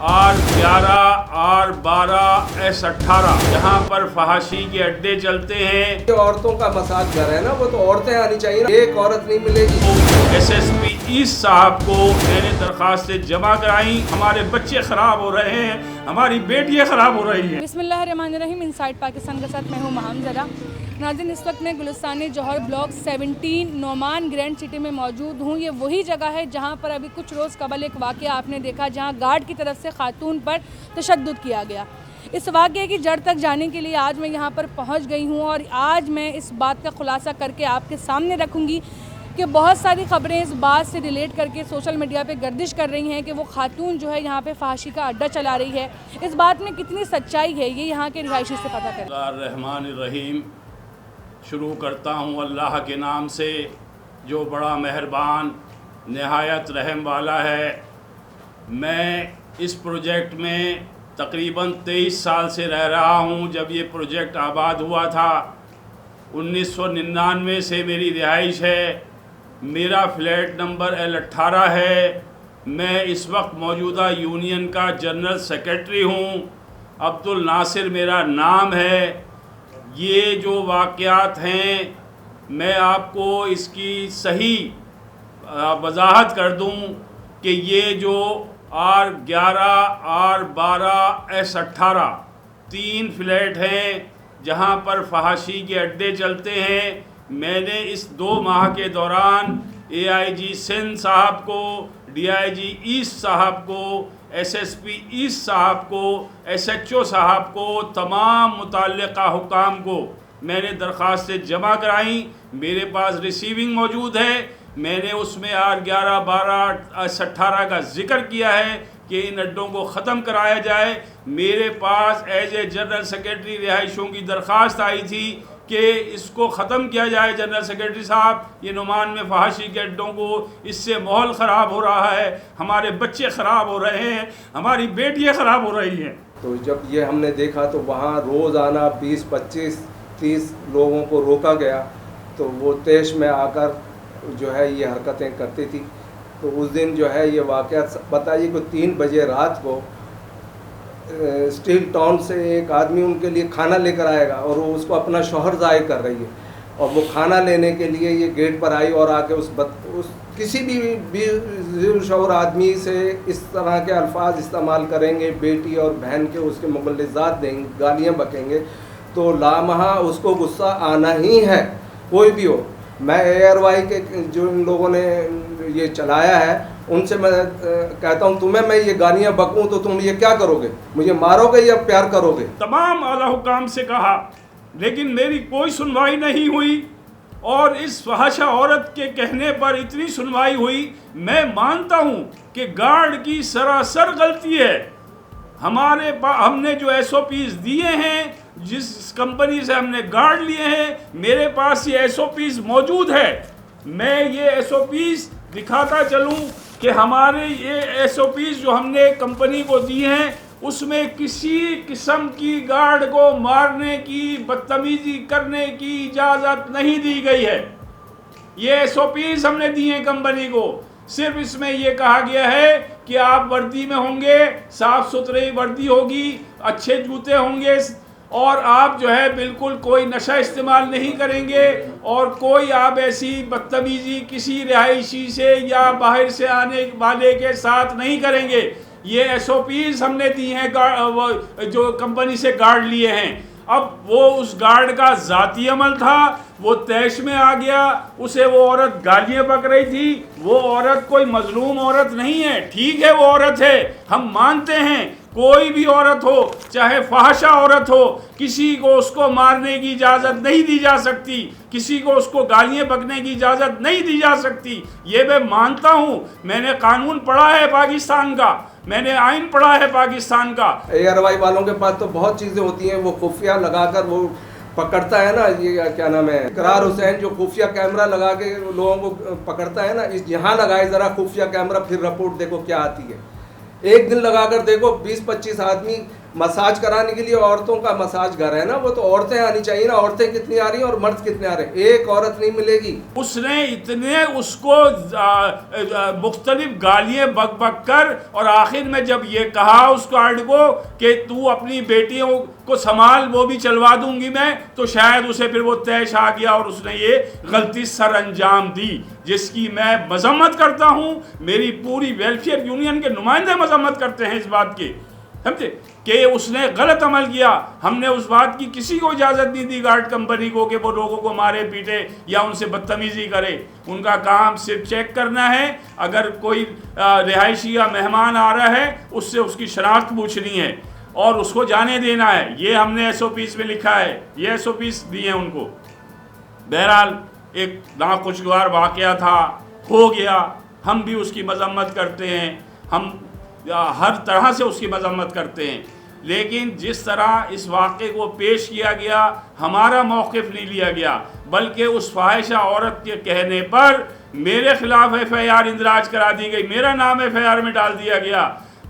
R11, R12, S18 जहाँ पर फहाशी के अड्डे चलते हैं। जो औरतों का मसाज घर है ना, वो तो औरतें आनी चाहिए ना, एक औरत नहीं मिलेगी। SSP ईस्ट साहब को मैंने दरखास्तें जमा कराई। हमारे बच्चे खराब हो रहे हैं, हमारी बेटियां खराब हो रही हैं। बिस्मिल्लाहिर्रहमानिर्रहीम। इनसाइड पाकिस्तान के साथ मैं हूँ महमजरा। नाज़रीन, इस वक्त मैं गुलिस्तान जौहर ब्लॉक 17 नोमान ग्रैंड सिटी में मौजूद हूँ। ये वही जगह है जहाँ पर अभी कुछ रोज़ कबल एक वाक़या आपने देखा, जहाँ गार्ड की तरफ से खातून पर तशद्दुद किया गया। इस वाक़े की जड़ तक जाने के लिए आज मैं यहाँ पर पहुँच गई हूँ और आज मैं इस बात का खुलासा करके आपके सामने रखूँगी कि बहुत सारी ख़बरें इस बात से रिलेट करके सोशल मीडिया पे गर्दिश कर रही हैं कि वो खातून जो है यहाँ पे फहाशी का अड्डा चला रही है। इस बात में कितनी सच्चाई है, ये यहाँ के रिहायशी से पता करें। रहमानिर्रहीम। शुरू करता हूँ अल्लाह के नाम से जो बड़ा मेहरबान नहायत रहम वाला है। मैं इस प्रोजेक्ट में तकरीबन 23 साल से रह रहा हूँ। जब ये प्रोजेक्ट आबाद हुआ था 1999 से मेरी रिहाइश है। मेरा फ्लैट नंबर L18 है। मैं इस वक्त मौजूदा यूनियन का जनरल सेक्रेटरी हूँ। अब्दुल नासिर मेरा नाम है। ये जो वाक़यात हैं मैं आपको इसकी सही वजाहत कर दूं कि ये जो R11, R12, S18 3 फ्लैट हैं जहां पर फहाशी के अड्डे चलते हैं। मैंने इस 2 माह के दौरान AIG सिंध साहब को, DIG ईस्ट साहब को, SSP ईस्ट साहब को, SHO साहब को, तमाम मुतल्लिका हुकाम को मैंने दरख्वास्तें जमा कराई। मेरे पास रिसीविंग मौजूद है। मैंने उसमें R11, 12, S18 का जिक्र किया है कि इन अड्डों को ख़त्म कराया जाए। मेरे पास एज ए जनरल सेक्रेटरी रिहाइशों की दरख्वास्त आई थी कि इसको ख़त्म किया जाए। जनरल सेक्रेटरी साहब, ये नुमान में फहाशी के अड्डों को, इससे माहौल ख़राब हो रहा है, हमारे बच्चे ख़राब हो रहे हैं, हमारी बेटियां ख़राब हो रही हैं। तो जब ये हमने देखा तो वहाँ रोज़ाना 20, 25, 30 लोगों को रोका गया। तो वो तेश में आकर जो है ये हरकतें करती थी। तो उस दिन जो है ये वाक़या बताइए कि 3 बजे रात को स्टील टाउन से एक आदमी उनके लिए खाना लेकर आएगा और वो उसको अपना शौहर ज़ाहिर कर रही है। और वो खाना लेने के लिए ये गेट पर आई और आके उस किसी भी शौहर आदमी से इस तरह के अल्फाज इस्तेमाल करेंगे, बेटी और बहन के उसके मुगल्लिज़ात देंगे, गालियाँ बकेंगे। तो लामहा उसको गुस्सा आना ही है, कोई भी हो। मैं एयरवाई के जो इन लोगों ने ये चलाया है उनसे मैं कहता हूँ, तुम्हें मैं ये गालियाँ बकूँ तो तुम ये क्या करोगे? मुझे मारोगे या प्यार करोगे? तमाम आला हुकाम से कहा, लेकिन मेरी कोई सुनवाई नहीं हुई। और इस फहाशा औरत के कहने पर इतनी सुनवाई हुई। मैं मानता हूँ कि गार्ड की सरासर गलती है। हमने जो SOPs दिए हैं, जिस कंपनी से हमने गार्ड लिए हैं, मेरे पास ये SOPs मौजूद है। मैं ये SOPs दिखाता चलूँ कि हमारे ये SOPs जो हमने कंपनी को दिए हैं उसमें किसी किस्म की गार्ड को मारने की, बदतमीजी करने की इजाज़त नहीं दी गई है। ये SOPs हमने दिए हैं कंपनी को। सिर्फ इसमें ये कहा गया है कि आप वर्दी में होंगे, साफ़ सुथरी वर्दी होगी, अच्छे जूते होंगे और आप जो है बिल्कुल कोई नशा इस्तेमाल नहीं करेंगे और कोई आप ऐसी बदतमीजी किसी रिहायशी से या बाहर से आने वाले के साथ नहीं करेंगे। ये SOPs हमने दी हैं जो कंपनी से गार्ड लिए हैं। अब वो उस गार्ड का ज़ाती अमल था, वो तैश में आ गया। उसे वो औरत गालियाँ बक रही थी। वो औरत कोई मजलूम औरत नहीं है। ठीक है, वो औरत है, हम मानते हैं। कोई भी औरत हो, चाहे फहाशा औरत हो, किसी को उसको मारने की इजाज़त नहीं दी जा सकती, किसी को उसको गालियाँ बकने की इजाज़त नहीं दी जा सकती। ये मैं मानता हूँ। मैंने कानून पढ़ा है पाकिस्तान का, मैंने आइन पढ़ा है पाकिस्तान का। एयरवाई वालों के पास तो बहुत चीज़ें होती हैं, वो खुफिया लगाकर वो पकड़ता है ना, ये क्या नाम है, इकरार हुसैन, जो खुफिया कैमरा लगा के लोगों को पकड़ता है ना। इस यहाँ लगाए ज़रा खुफिया कैमरा, फिर रिपोर्ट देखो क्या आती है। एक दिन लगाकर देखो 20-25 आदमी मसाज कराने के लिए औरतों का मसाज घर है ना, वो तो औरतें आनी चाहिए ना। औरतें कितनी आ रही हैं और मर्द कितने आ रहे हैं, एक औरत नहीं मिलेगी। उसने इतने उसको मुख्तलिफ गालियाँ बक बक कर और आखिर में जब ये कहा उस गार्ड को कि तू अपनी बेटियों को संभाल, वो भी चलवा दूंगी मैं, तो शायद उसे फिर वो तैश आ गया और उसने ये गलती सर अंजाम दी, जिसकी मैं मजम्मत करता हूँ। मेरी पूरी वेलफेयर यूनियन के नुमाइंदे मजम्मत करते हैं इस बात की, समझे, कि उसने गलत अमल किया। हमने उस बात की किसी को इजाज़त नहीं दी गार्ड कंपनी को कि वो लोगों को मारे पीटे या उनसे बदतमीज़ी करे। उनका काम सिर्फ चेक करना है, अगर कोई रिहायशी या मेहमान आ रहा है उससे उसकी शनाख्त पूछनी है और उसको जाने देना है। ये हमने SOPs में लिखा है, ये SOPs दिए हैं उनको। बहरहाल एक नाखुशगवार वाक़या था, हो गया, हम भी उसकी मजम्मत करते हैं, हम हर तरह से उसकी मजम्मत करते हैं, लेकिन जिस तरह इस वाक़े को पेश किया गया हमारा मौक़िफ़ नहीं लिया गया, बल्कि उस फ़ाहिशा औरत के कहने पर मेरे ख़िलाफ़ FIR इंदराज करा दी गई, मेरा नाम FIR में डाल दिया गया,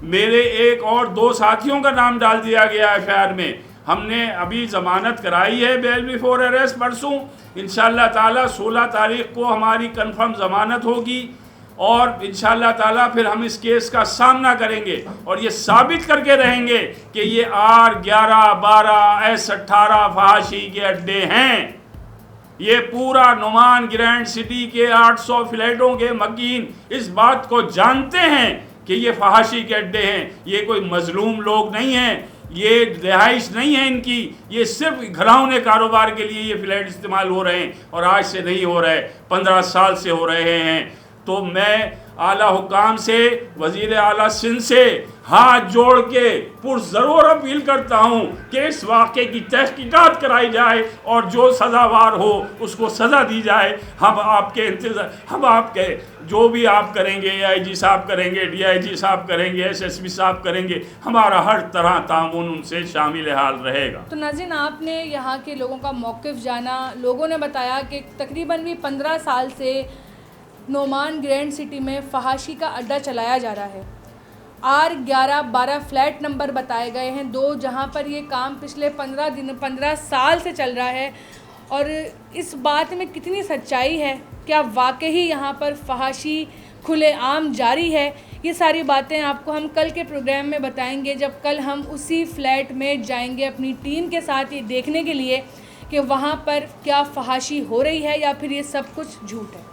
मेरे एक और 2 साथियों का नाम डाल दिया गया FIR में। हमने अभी ज़मानत कराई है बेल बिफोर अरेस्ट परसों, इंशाअल्लाह ताला 16 तारीख़ को हमारी कन्फर्म ज़मानत होगी और इंशाअल्लाह ताला फिर हम इस केस का सामना करेंगे और ये साबित करके रहेंगे कि ये R11, 12, S18 फहाशी के अड्डे हैं। ये पूरा नुमान ग्रैंड सिटी के 800 फ्लैटों के मकीन इस बात को जानते हैं कि ये फहाशी के अड्डे हैं। ये कोई मजलूम लोग नहीं हैं, ये रिहाइश नहीं है इनकी, ये सिर्फ घरावने कारोबार के लिए ये फ्लैट इस्तेमाल हो रहे हैं और आज से नहीं हो रहे, 15 साल से हो रहे हैं। तो मैं आला हुकाम से, वज़ीर आला सिंध से हाथ जोड़ के पुरज़रूर अपील करता हूँ कि इस वाक़े की तहकीकात कराई जाए और जो सज़ावार हो उसको सज़ा दी जाए। हम आपके इंतज़ार, हम आपके जो भी आप करेंगे, AIG साहब करेंगे, DIG साहब करेंगे, SSP साहब करेंगे, हमारा हर तरह ताउन उनसे शामिल हाल रहेगा। तो नाज़रीन, आपने यहाँ के लोगों का मौक़िफ़ जाना। लोगों ने बताया कि तकरीबन भी 15 साल से नोमान ग्रैंड सिटी में फहाशी का अड्डा चलाया जा रहा है। R11, 12 फ्लैट नंबर बताए गए हैं, 2 जहां पर ये काम पिछले 15 साल से चल रहा है। और इस बात में कितनी सच्चाई है, क्या वाकई यहाँ पर फहाशी खुलेआम जारी है, ये सारी बातें आपको हम कल के प्रोग्राम में बताएंगे, जब कल हम उसी फ्लैट में जाएंगे अपनी टीम के साथ ये देखने के लिए कि वहाँ पर क्या फहाशी हो रही है या फिर ये सब कुछ झूठ है।